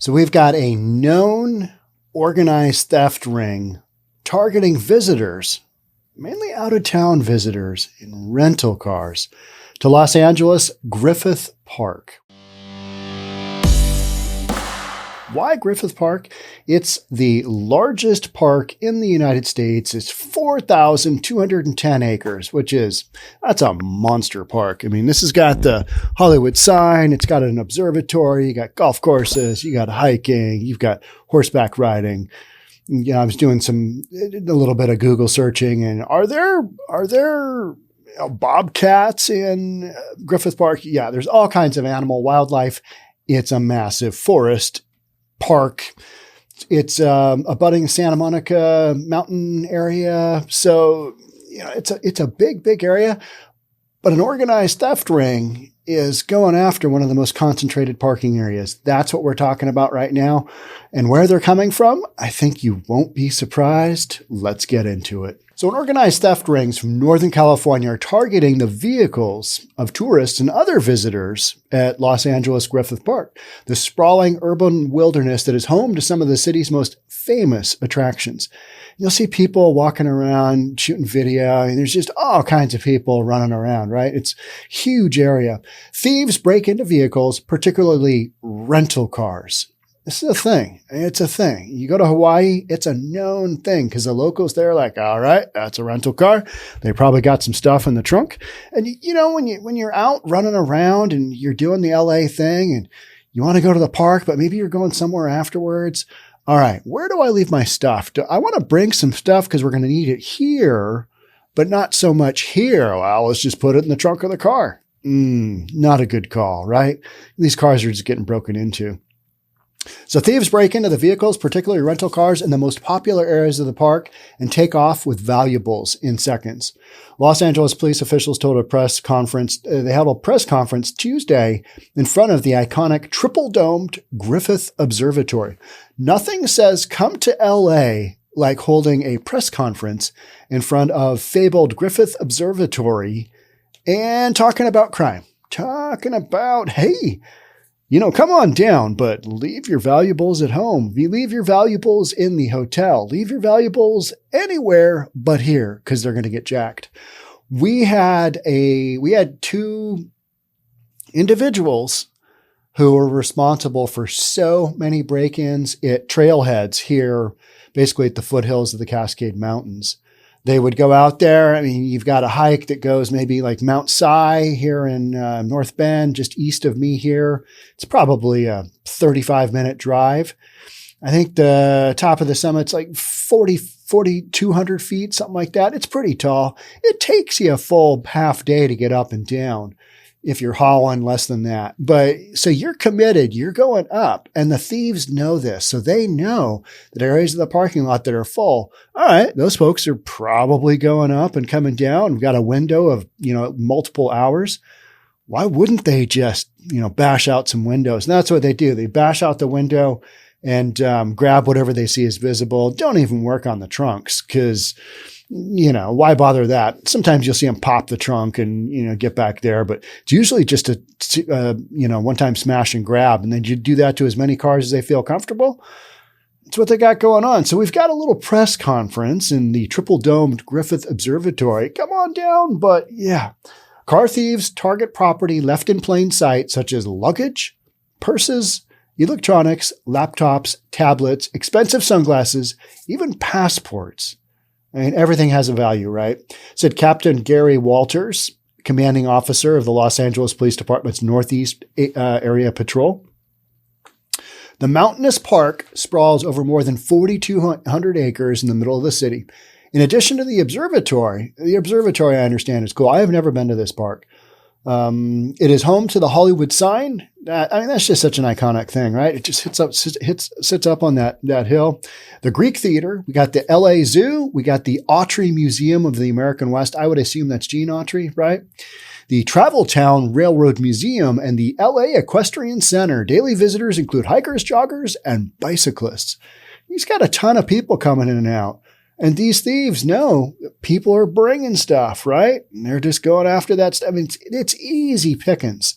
So we've got a known organized theft ring targeting visitors, mainly out-of-town visitors in rental cars, to Los Angeles Griffith Park. Why Griffith Park? It's the largest park in the United States. It's 4,210 acres, that's a monster park. I mean, this has got the Hollywood sign. It's got an observatory. You got golf courses. You got hiking. You've got horseback riding. I was doing a little bit of Google searching, and are there bobcats in Griffith Park? Yeah, there's all kinds of wildlife. It's a massive forest park. It's abutting Santa Monica mountain area. So, it's a big area, but an organized theft ring is going after one of the most concentrated parking areas. That's what we're talking about right now. And where they're coming from, I think you won't be surprised. Let's get into it. So an organized theft rings from Northern California are targeting the vehicles of tourists and other visitors at Los Angeles Griffith Park, the sprawling urban wilderness that is home to some of the city's most famous attractions. You'll see people walking around, shooting video, and there's just all kinds of people running around, right? It's a huge area. Thieves break into vehicles, particularly rental cars. This is a thing. It's a thing. You go to Hawaii, it's a known thing because the locals there are like, all right, that's a rental car. They probably got some stuff in the trunk. And when you're out running around and you're doing the LA thing and you want to go to the park, but maybe you're going somewhere afterwards. All right, where do I leave my stuff? I want to bring some stuff because we're going to need it here, but not so much here. Well, let's just put it in the trunk of the car. Not a good call, right? These cars are just getting broken into. So thieves break into the vehicles, particularly rental cars, in the most popular areas of the park and take off with valuables in seconds. Los Angeles police officials told they held a press conference Tuesday in front of the iconic triple-domed Griffith Observatory. Nothing says come to LA like holding a press conference in front of fabled Griffith Observatory and talking about crime. Talking about, hey, come on down, but leave your valuables at home. You leave your valuables in the hotel. Leave your valuables anywhere but here because they're going to get jacked. We had two individuals who were responsible for so many break-ins at trailheads here, basically at the foothills of the Cascade Mountains. They would go out there. I mean, you've got a hike that goes maybe like Mount Si here in North Bend, just east of me here. It's probably a 35-minute drive. I think the top of the summit's like 4,200 feet, something like that. It's pretty tall. It takes you a full half day to get up and down if you're hauling less than that. But so you're committed, you're going up, and the thieves know this. So they know that areas of the parking lot that are full, all right, those folks are probably going up and coming down. We've got a window of, multiple hours. Why wouldn't they just, bash out some windows? And that's what they do. They bash out the window and grab whatever they see as visible. Don't even work on the trunks because why bother that? Sometimes you'll see them pop the trunk and, get back there, but it's usually just a one-time smash and grab. And then you do that to as many cars as they feel comfortable. That's what they got going on. So we've got a little press conference in the triple-domed Griffith Observatory. Come on down. But yeah, car thieves target property left in plain sight, such as luggage, purses, electronics, laptops, tablets, expensive sunglasses, even passports. I mean, everything has a value, right? Said Captain Gary Walters, commanding officer of the Los Angeles Police Department's Northeast Area Patrol. The mountainous park sprawls over more than 4,200 acres in the middle of the city. In addition to the observatory, I understand is cool. I have never been to this park. It is home to the Hollywood sign. That's just such an iconic thing, right? It just sits up on that hill. The Greek Theater. We got the LA Zoo. We got the Autry Museum of the American West. I would assume that's Gene Autry, right? The Travel Town Railroad Museum and the LA Equestrian Center. Daily visitors include hikers, joggers, and bicyclists. He's got a ton of people coming in and out. And these thieves know people are bringing stuff, right? And they're just going after that stuff. I mean, it's easy pickings.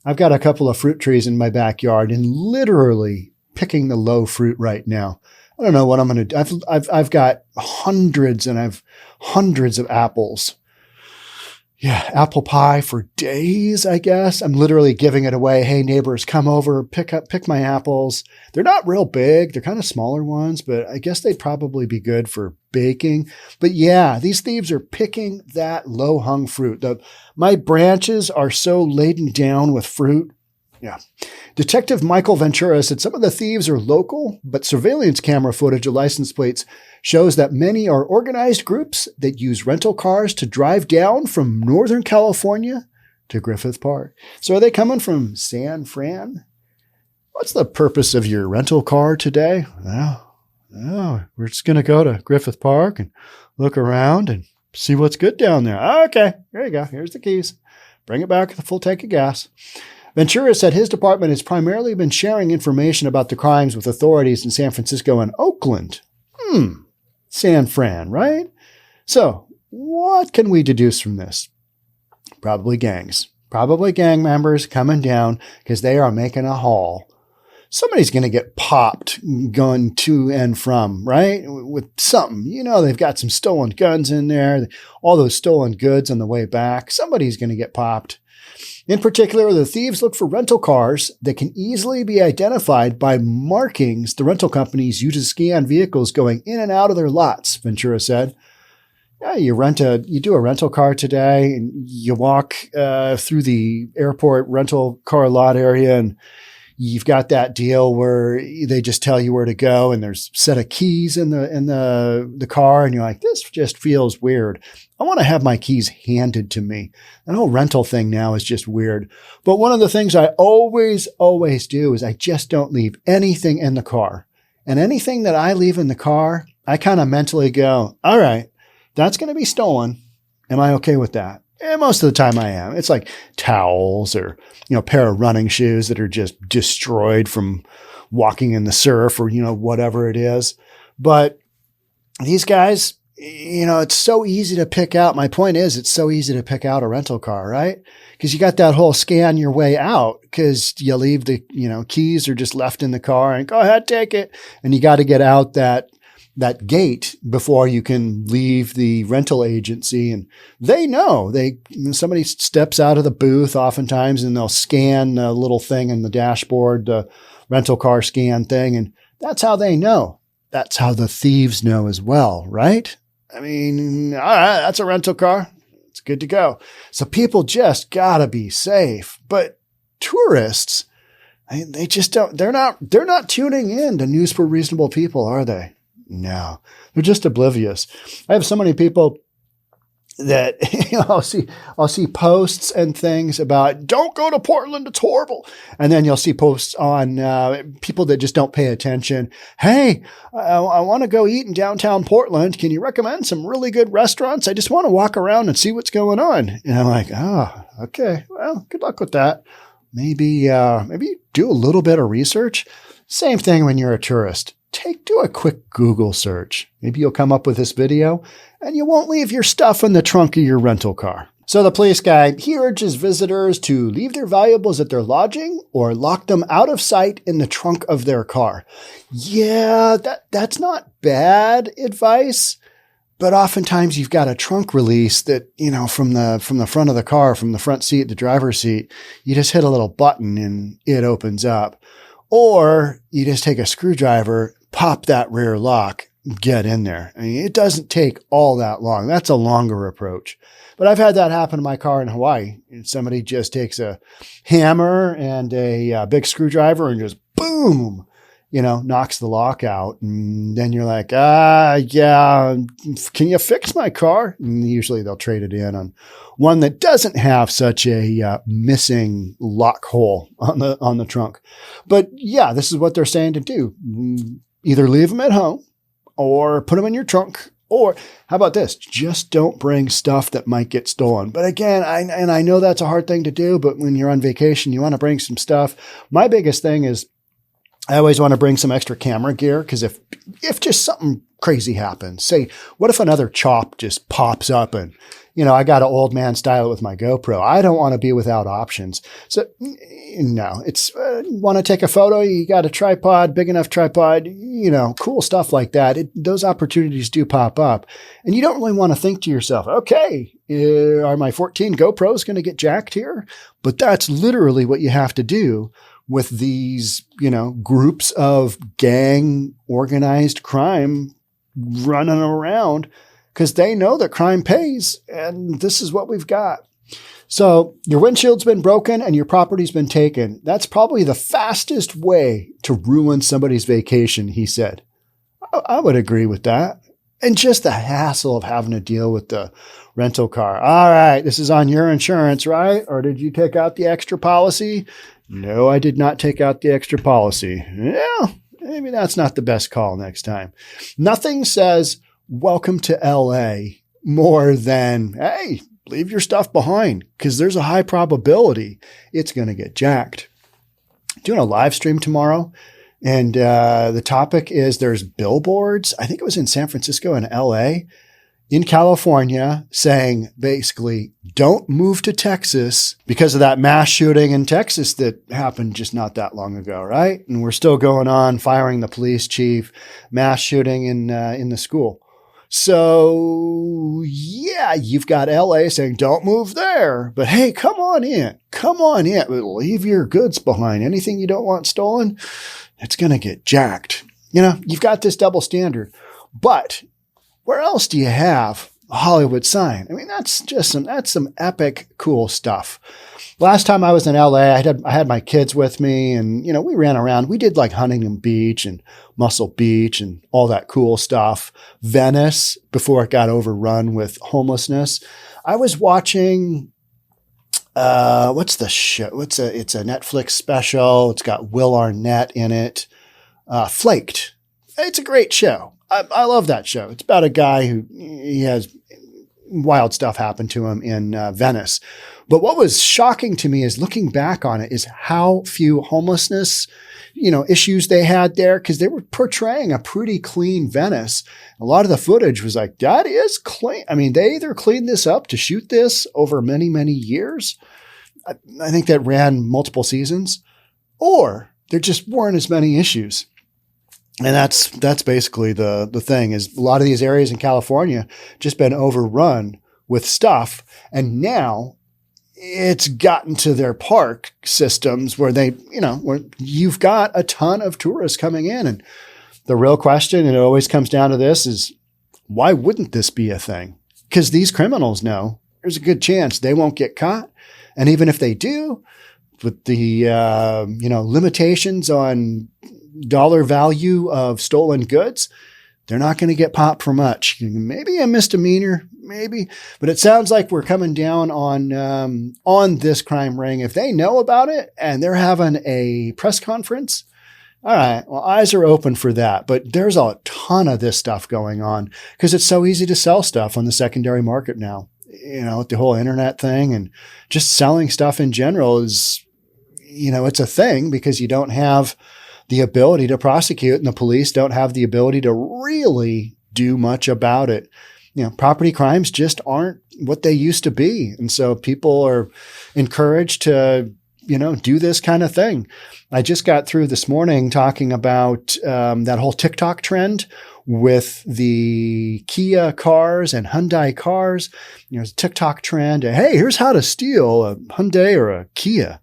I've got a couple of fruit trees in my backyard, and literally picking the low fruit right now. I don't know what I'm going to do. I've got hundreds of apples. Yeah, apple pie for days, I guess. I'm literally giving it away. Hey, neighbors, come over, pick my apples. They're not real big. They're kind of smaller ones, but I guess they'd probably be good for baking. But yeah, these thieves are picking that low-hung fruit. My branches are so laden down with fruit. Yeah. Detective Michael Ventura said some of the thieves are local, but surveillance camera footage of license plates shows that many are organized groups that use rental cars to drive down from Northern California to Griffith Park. So are they coming from San Fran? What's the purpose of your rental car today? Well, we're just going to go to Griffith Park and look around and see what's good down there. Okay, there you go. Here's the keys. Bring it back with a full tank of gas. Ventura said his department has primarily been sharing information about the crimes with authorities in San Francisco and Oakland. San Fran, right? So what can we deduce from this? Probably gangs. Probably gang members coming down because they are making a haul. Somebody's going to get popped going to and from, right? With something. You know, they've got some stolen guns in there, all those stolen goods on the way back. Somebody's going to get popped. In particular, the thieves look for rental cars that can easily be identified by markings the rental companies use to scan vehicles going in and out of their lots, Ventura said. Yeah, you do a rental car today, and you walk through the airport rental car lot area, and you've got that deal where they just tell you where to go, and there's a set of keys in the car, and you're like, this just feels weird. I want to have my keys handed to me. That whole rental thing now is just weird. But one of the things I always do is I just don't leave anything in the car. And anything that I leave in the car, I kind of mentally go, all right, that's going to be stolen. Am I okay with that? And most of the time I am. It's like towels or, a pair of running shoes that are just destroyed from walking in the surf or, whatever it is. But these guys, it's so easy to pick out. My point is, it's so easy to pick out a rental car, right? Because you got that whole scan your way out because you leave the, keys are just left in the car and go ahead, take it. And you got to get out that gate before you can leave the rental agency. And they know somebody steps out of the booth oftentimes and they'll scan a little thing in the dashboard, the rental car scan thing. And that's how they know. That's how the thieves know as well, right? I mean, all right, that's a rental car. It's good to go. So people just gotta be safe. But tourists, they just don't, they're not tuning in to News for Reasonable People, are they? No, they're just oblivious. I have so many people that I'll see posts and things about don't go to Portland, it's horrible. And then you'll see posts on people that just don't pay attention. Hey, I want to go eat in downtown Portland. Can you recommend some really good restaurants? I just want to walk around and see what's going on. And I'm like, okay, well, good luck with that. Maybe do a little bit of research. Same thing when you're a tourist. Do a quick Google search. Maybe you'll come up with this video and you won't leave your stuff in the trunk of your rental car. So the police guy, he urges visitors to leave their valuables at their lodging or lock them out of sight in the trunk of their car. Yeah, that's not bad advice, but oftentimes you've got a trunk release that, from the front of the car, from the front seat, the driver's seat, you just hit a little button and it opens up. Or you just take a screwdriver, pop that rear lock, get in there. I mean, it doesn't take all that long. That's a longer approach. But I've had that happen in my car in Hawaii. Somebody just takes a hammer and a big screwdriver and just boom, knocks the lock out. And then you're like, yeah, can you fix my car? And usually they'll trade it in on one that doesn't have such a missing lock hole on the trunk. But yeah, this is what they're saying to do. Either leave them at home or put them in your trunk. Or how about this? Just don't bring stuff that might get stolen. But again, I know that's a hard thing to do, but when you're on vacation, you want to bring some stuff. My biggest thing is I always want to bring some extra camera gear because if just something crazy happens, say, what if another chop just pops up and I got to old man style it with my GoPro. I don't want to be without options. So no, it's you want to take a photo. You got a tripod, big enough tripod, cool stuff like that. Those opportunities do pop up, and you don't really want to think to yourself, okay, are my 14 GoPros going to get jacked here? But that's literally what you have to do with these, groups of gang organized crime running around, because they know that crime pays, and this is what we've got. So your windshield's been broken and your property's been taken. That's probably the fastest way to ruin somebody's vacation, he said. I would agree with that. And just the hassle of having to deal with the rental car. All right, this is on your insurance, right? Or did you take out the extra policy? No, I did not take out the extra policy. Yeah, maybe that's not the best call next time. Nothing says welcome to LA more than, hey, leave your stuff behind, because there's a high probability it's going to get jacked. Doing a live stream tomorrow, and the topic is there's billboards. I think it was in San Francisco and LA, in California, saying basically don't move to Texas because of that mass shooting in Texas that happened just not that long ago, right? And we're still going on, firing the police chief, mass shooting in the school. So yeah, you've got LA saying don't move there, but hey, come on in, leave your goods behind. Anything you don't want stolen, it's going to get jacked. You've got this double standard, but where else do you have a Hollywood sign? I mean, that's some epic, cool stuff. Last time I was in LA, I had my kids with me, and, we ran around. We did like Huntington Beach and Muscle Beach and all that cool stuff. Venice, before it got overrun with homelessness. I was watching, what's the show? It's a Netflix special. It's got Will Arnett in it. Flaked. It's a great show. I love that show. It's about a guy who he has wild stuff happen to him in Venice. But what was shocking to me is looking back on it is how few homelessness, issues they had there, because they were portraying a pretty clean Venice. A lot of the footage was like, that is clean. I mean, they either cleaned this up to shoot this over many, many years. I think that ran multiple seasons, or there just weren't as many issues. And that's basically the thing, is a lot of these areas in California just been overrun with stuff. And now it's gotten to their park systems where where you've got a ton of tourists coming in. And the real question, and it always comes down to this, is why wouldn't this be a thing? Because these criminals know there's a good chance they won't get caught. And even if they do, with the, limitations on dollar value of stolen goods, they're not going to get popped for much. Maybe a misdemeanor, maybe, but it sounds like we're coming down on this crime ring. If they know about it and they're having a press conference, all right, well, eyes are open for that. But there's a ton of this stuff going on because it's so easy to sell stuff on the secondary market now. The whole internet thing and just selling stuff in general is, it's a thing because you don't have the ability to prosecute, and the police don't have the ability to really do much about it. Property crimes just aren't what they used to be. And so people are encouraged to, do this kind of thing. I just got through this morning talking about that whole TikTok trend with the Kia cars and Hyundai cars. There's a TikTok trend. Hey, here's how to steal a Hyundai or a Kia.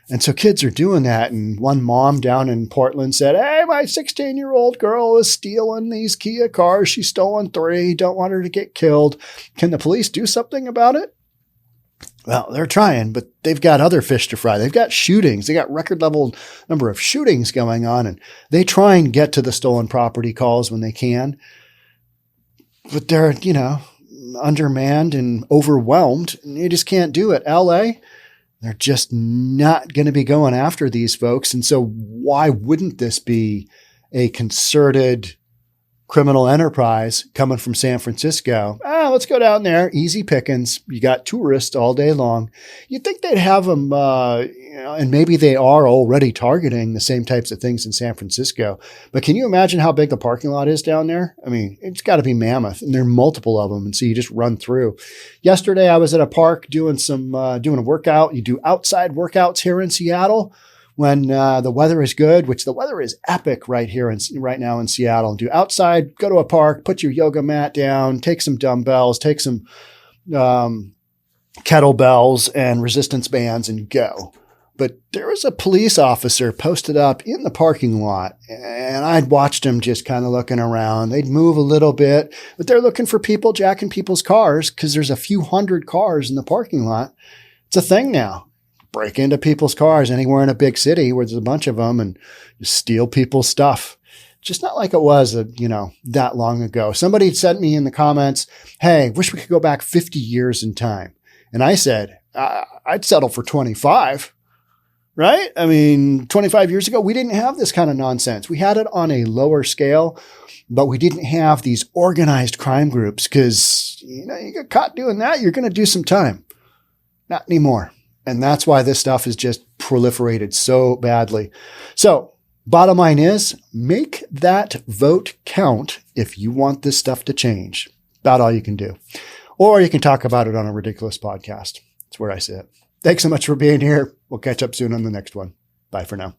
And so kids are doing that. And one mom down in Portland said, hey, my 16-year-old girl is stealing these Kia cars. She's stolen 3. Don't want her to get killed. Can the police do something about it? Well, they're trying, but they've got other fish to fry. They've got shootings. They got record level number of shootings going on, and they try and get to the stolen property calls when they can. But they're, undermanned and overwhelmed. And you just can't do it. LA, they're just not going to be going after these folks. And so why wouldn't this be a concerted criminal enterprise coming from San Francisco. Let's go down there. Easy pickings. You got tourists all day long. You'd think they'd have them, and maybe they are already targeting the same types of things in San Francisco. But can you imagine how big the parking lot is down there? I mean, it's got to be mammoth, and there are multiple of them. And so you just run through. Yesterday, I was at a park doing a workout. You do outside workouts here in Seattle when the weather is good, which the weather is epic right now in Seattle. Do outside, go to a park, put your yoga mat down, take some dumbbells, take some kettlebells and resistance bands and go. But there was a police officer posted up in the parking lot, and I'd watched him just kind of looking around. They'd move a little bit, but they're looking for people jacking people's cars because there's a few hundred cars in the parking lot. It's a thing now. Break into people's cars anywhere in a big city where there's a bunch of them and just steal people's stuff. Just not like it was, that long ago. Somebody sent me in the comments, hey, wish we could go back 50 years in time. And I said, I'd settle for 25, right? I mean, 25 years ago, we didn't have this kind of nonsense. We had it on a lower scale, but we didn't have these organized crime groups because, you get caught doing that, you're going to do some time. Not anymore. And that's why this stuff is just proliferated so badly. So bottom line is, make that vote count if you want this stuff to change. About all you can do. Or you can talk about it on a ridiculous podcast. That's where I sit. Thanks so much for being here. We'll catch up soon on the next one. Bye for now.